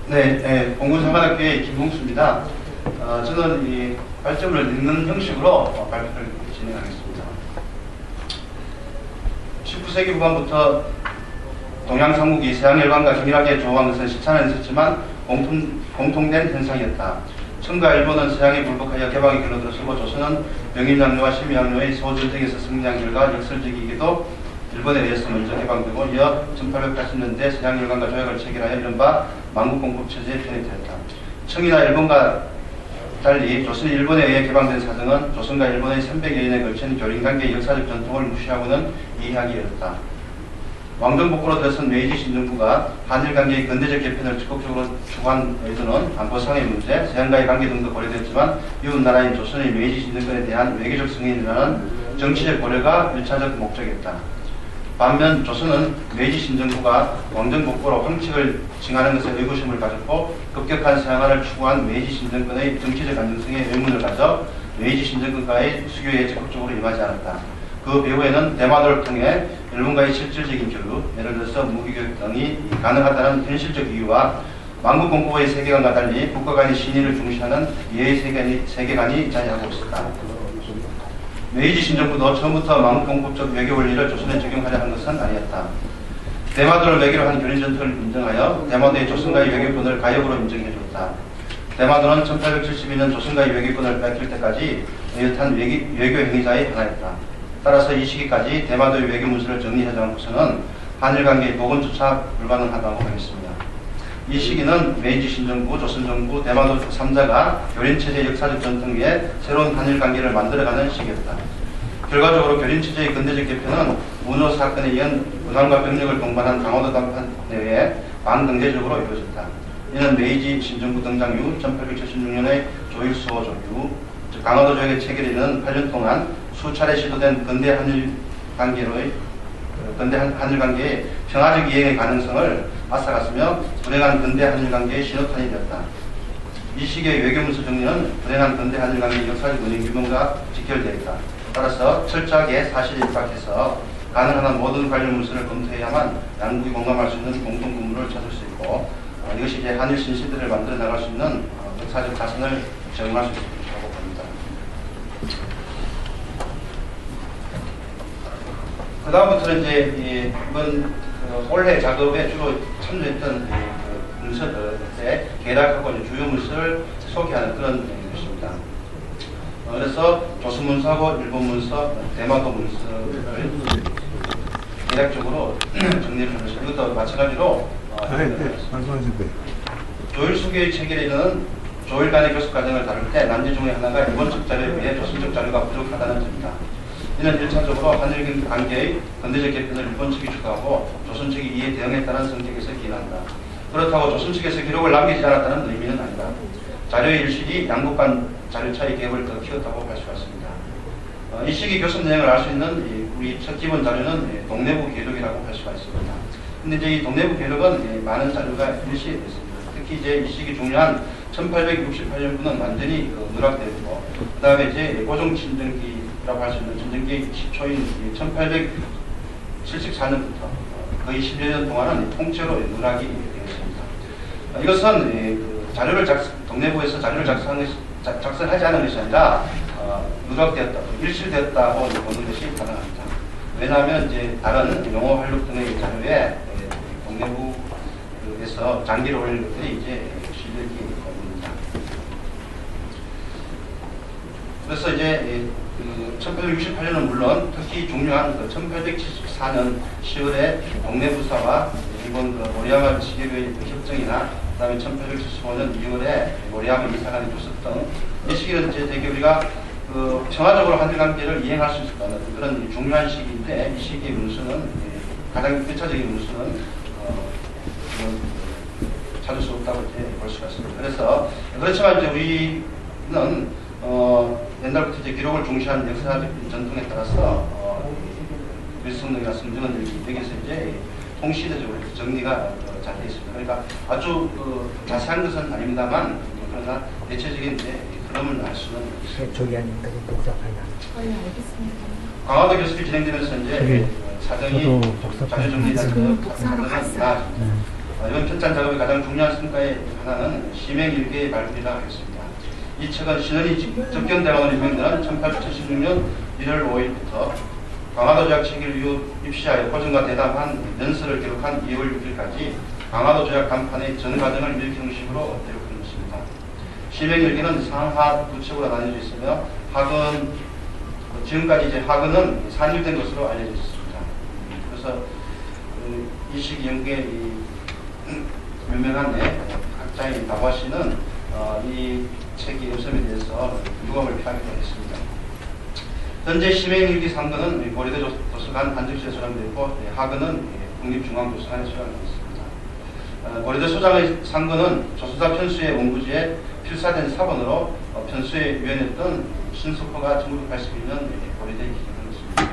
네, 공군사관학교의 김홍수입니다. 저는 이 발제문을 읽는 형식으로 발표를 진행하겠습니다. 19세기 후반부터 동양삼국이 서양일반과 균일하게 조화한 것은 시차는 있었지만 공통된 현상이었다. 청과 일본은 서양에 불복하여 개방의 길로 들어서고 조선은 명인양요와 심의양요의 소전쟁에서 승리한 결과 역설적이게도 일본에 의해서 먼저 개방되고 이어 1880년대 서양일반과 조약을 체결하여 이른바 만국공법체제에 편입되었다. 청이나 일본과 달리 조선이 일본에 의해 개방된 사정은 조선과 일본의 300여 년에 걸친 교린관계의 역사적 전통을 무시하고는 이해하기 어렵다. 왕정복구로 들어선 메이지 신정부가 한일관계의 근대적 개편을 적극적으로 추구한 의도는 안보상의 문제, 서양과의 관계 등도 고려됐지만 이웃나라인 조선의 메이지 신정권에 대한 외교적 승인이라는 정치적 고려가 1차적 목적이었다. 반면 조선은 메이지 신정부가 왕정복구로 황책을 징하는 것에 의구심을 가졌고 급격한 서양화를 추구한 메이지 신정권의 정치적 안정성에 의문을 가져 메이지 신정권과의 수교에 적극적으로 임하지 않았다. 그 배후에는 대마도를 통해 일본과의 실질적인 교류, 예를 들어서 무기교육 등이 가능하다는 현실적 이유와 만국공법의 세계관과 달리 국가 간의 신의를 중시하는 이해의 세계관이 자리하고 있었다. 메이지 신정부도 처음부터 만국공법적 외교 원리를 조선에 적용하려 한 것은 아니었다. 대마도를 외교로 한 교린 전통을 인정하여 대마도의 조선과의 외교권을 가역으로 인정해줬다. 대마도는 1872년 조선과의 외교권을 뺏길 때까지 의젓한 외교 행위자의 하나였다. 따라서 이 시기까지 대마도의 외교 문서를 정리하지 않고서는 한일 관계의 복원조차 불가능하다고 하겠습니다. 이 시기는 메이지 신정부, 조선정부, 대마도 3자가 교린체제의 역사적 전통 위에 새로운 한일 관계를 만들어가는 시기였다. 결과적으로 교린체제의 근대적 개편은 문호 사건에 이은 문항과 병력을 동반한 강화도 담판 내외에 반강제적으로 이루어졌다. 이는 메이지 신정부 등장 이후 1876년의 조일수호 조유, 즉 강화도 조약의 체결에 이르는 8년 동안 수차례 시도된 근대 한일 관계의 평화적 이행의 가능성을 앗아갔으며 불행한 근대 한일 관계의 신호탄이 되었다. 이 시기의 외교문서 정리는 불행한 근대 한일 관계의 역사적 원인 규명과 직결되어 있다. 따라서 철저하게 사실에 입각해서 가능한 한 모든 관련 문서를 검토해야만 양국이 공감할 수 있는 공통 분모를 찾을 수 있고 이것이 이제 한일 신시대를 만들어 나갈 수 있는 역사적 자산을 제공할 수 있다고 봅니다. 그 다음부터는 이제 이번 올해 작업에 주로 참여했던 문서들의 개락하고 주요 문서를 소개하는 그런 것입니다. 그래서 조선 문서하고 일본 문서, 대마도 문서를 대략적으로 정리를 하면서 이것도 마찬가지로 조일수교의 체결에 이르는 조일 간의 교섭 과정을 다룰 때 난제 중에 하나가 일본적 자료에 비해 조선적 자료가 부족하다는 점이다. 이는 1차적으로 한일 관계의 근대적 개편을 일본 측이 주도하고 조선 측이 이에 대응했다는 성격에서 기인한다. 그렇다고 조선 측에서 기록을 남기지 않았다는 의미는 아니다. 자료의 일실이 양국 간 자료 차이 갭을 더 키웠다고 할 수가 있습니다. 이 시기 교섭 내용을 알 수 있는 우리 첫 기본 자료는 동내부 계록이라고 할 수가 있습니다. 근데 이제 이 동내부 계록은 많은 자료가 일시에 있습니다. 특히 이제 이 시기 중요한 1868년부는 완전히 누락되어 있고, 그 다음에 이제 고종 친정기라고 할 수 있는 친정기 10초인 1874년부터 거의 10여 년 동안은 통째로 누락이 되어 있습니다. 이것은 자료를 동내부에서 자료를 작성하지 않은 것이 아니라 누락되었다, 일실되었다고 보는 것이 가능합니다. 왜냐하면 이제 다른 용어 활력 등의 자료에 동내부에서 장기를 올린 것들이 이제 실력이 있습니다. 그래서 이제 1868년은 물론 특히 중요한 1874년 10월에 동내부사와 일본 모리야마 시계의 협정이나 그 다음에 1875년 2월에 모리야마 이사관의 교섭 등 이 시기는 이제 되게 우리가 평화적으로 한일 관계를 이행할 수 있을 거는 그런 중요한 시기인데 이 시기의 문서는 가장 1차적인 문서는 찾을 수 없다고 볼 수가 있습니다. 그래서 그렇지만 이제 우리는 옛날부터 이제 기록을 중시하는 역사적 전통에 따라서 밀성능이나 성정은 여기서 이제 통시대적으로 정리가 잘 되어 있습니다. 그러니까 아주 자세한 것은 아닙니다만 그러나 대체적인 이제 흐름을 알 수는 있습니다. 저기 아닌가 복잡하냐. 알겠습니다. 강화도 교습이 진행되면서 이제 사정이 자료 정리가 복사하러 갔어요. 이번 편찬 작업의 가장 중요한 성과의 하나는 시맹일기의 발굴이라 하겠습니다. 이 책은 신원이 접견대학원으로 유명되는 1876년 1월 5일부터 강화도 조약 체결 이후 입시하여 고전과 대담한 연설을 기록한 2월 6일까지 강화도 조약 간판의 전 과정을 일기 형식으로 기록한 것입니다. 시맹일기는 상하 두 책으로 나뉘어져 있으며 학은 지금까지 이제 학은은 산일된 것으로 알려져 있습니다. 그래서 이 시기 연구의 유명한 학자인 나화 씨는 이 책의 요점에 대해서 유감을 표하기도 했습니다. 현재 시맹일기 상근은 고려대 도서관 한정실에 소장되어 있고 학은은 국립중앙도서관에 소장되어 있습니다. 고려대 소장의 상근은 조선사 편수의 원부지에 필사된 사본으로 편수에 유연했던 신석호가 1981년 고려대에 기증한 것입니다.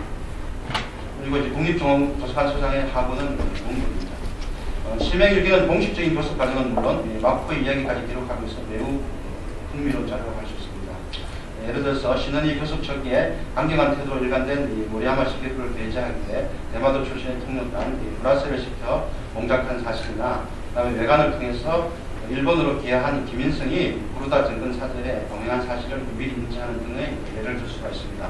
그리고 이제 국립중앙도서관 소장의 하부는 원부입니다. 시맹일기는 공식적인 교섭 과정은 물론 마포의 이야기까지 기록하고 있어 매우 흥미로운 자료라고 할 수 있습니다. 예를 들어서 신원이 교섭 초기에 강경한 태도로 일관된 모리야마 시계를 배제하기에 대마도 출신의 통역단 브라셀을 시켜 공작한 사실이나 그다음에 외관을 통해서 일본으로 귀화한 김인성이 부르다 정근 사절에 동행한 사실을 미리 인지하는 등의 예를 들 수가 있습니다.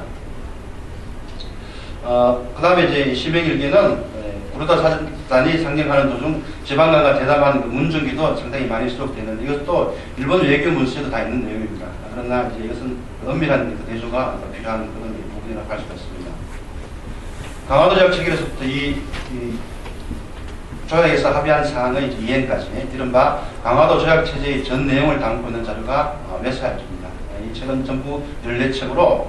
그 다음에 이제 시맹일기는 부르다 사절단이 상경하는 도중 지방간과 대담한 그 문정기도 상당히 많이 수록되어 있는데 이것도 일본 외교 문서에도 다 있는 내용입니다. 그러나 이제 이것은 엄밀한 그 대조가 필요한 그런 부분이라고 할 수가 있습니다. 강화도 조약 체결에서부터 이 조약에서 합의한 사항의 이행까지 이른바 강화도 조약 체제의 전 내용을 담고 있는 자료가 외사입니다. 이 책은 전부 14책으로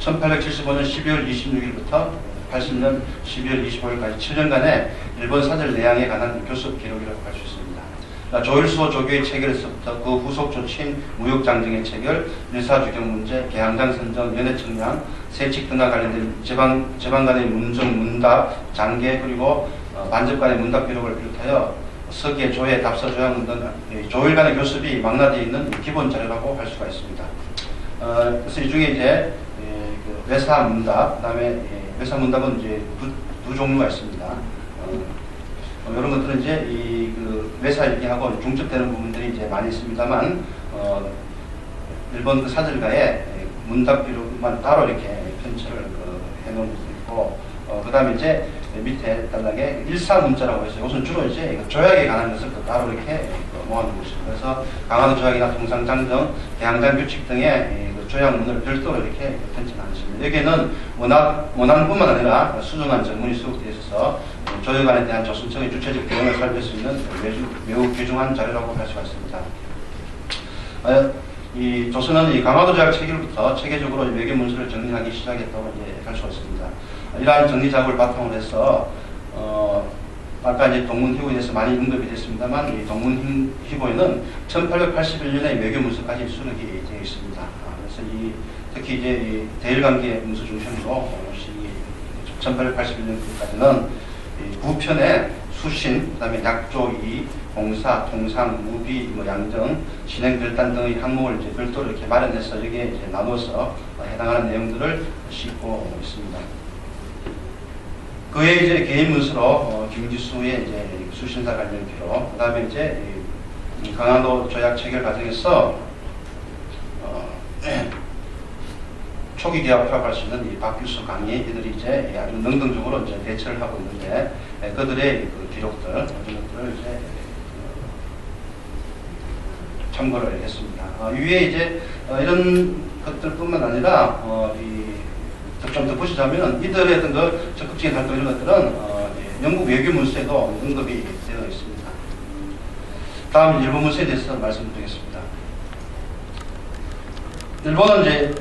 1875년 12월 26일부터 80년 12월 25일까지 7년간의 일본 사절 내양에 관한 교섭 기록이라고 할 수 있습니다. 조일수 조교의 체결에서부터 그 후속 조치인 무역장정의 체결, 일사주경 문제, 개항장 선정, 연해청량, 세칙 등과 관련된 제방 간의 문정, 문답, 장계 그리고 반접 간의 문답 기록을 비롯하여 서계, 조회, 답서, 조약 등 조일 간의 교섭이 망라되어 있는 기본 자료라고 할 수가 있습니다. 그래서 이 중에 이제 외사 문답, 그다음에 외사 문답은 이제 두 종류가 있습니다. 이런 것들은 이제 그 외사일기하고 중첩되는 부분들이 이제 많이 있습니다만 일본 그 사절가의 문답 기록만 따로 이렇게 편찬을 해놓은 것도 있고 그다음에 이제 밑에 단락에 일사문자라고 해서 이것은 주로 이제 조약에 관한 것을 따로 이렇게 모아놓은 것입니다. 그래서 강화도 조약이나 통상장정, 개항장 규칙 등의 조약문을 별도로 이렇게 편찬하는 것입니다. 여기에는 원안뿐만 아니라 수정한 전문이 수록되어 있어서 조약안에 대한 조선청의 주체적 대응을 살필 수 있는 매우 귀중한 자료라고 할 수가 있습니다. 이 조선은 이 강화도 조약 체결부터 체계적으로 외교 문서를 정리하기 시작했다고 할 수가 있습니다. 이러한 정리 작업을 바탕으로 해서 아까 이제 동문희고에 대해서 많이 언급이 됐습니다만 이 동문희고에는 1881년의 외교 문서까지 수록이 되어 있습니다. 그래서 특히 이제 대일관계 문서 중심으로 1881년까지는 9편의 수신, 그다음에 약조이, 공사, 통상, 무비, 양정, 진행 결단 등의 항목을 이제 별도로 이렇게 마련해서 여기에 이제 나눠서 해당하는 내용들을 싣고 있습니다. 그에 이제 개인 문서로 김지수의 이제 수신사 관련 기록, 그다음에 이제 강화도 조약 체결 과정에서 초기 기합이라고 할 수 있는 이 박규수 강의 이들이 이제 아주 능동적으로 이제 대처를 하고 있는데 그들의 그 기록들 이런 것들을 이제 참고를 했습니다. 위에 이제 이런 것들뿐만 아니라 좀 덧붙이자면 이들의 어떤 그 적극적인 활동 이런 것들은 영국 외교 문서에도 언급이 되어 있습니다. 다음 일본 문서에 대해서 말씀드리겠습니다. 일본은 이제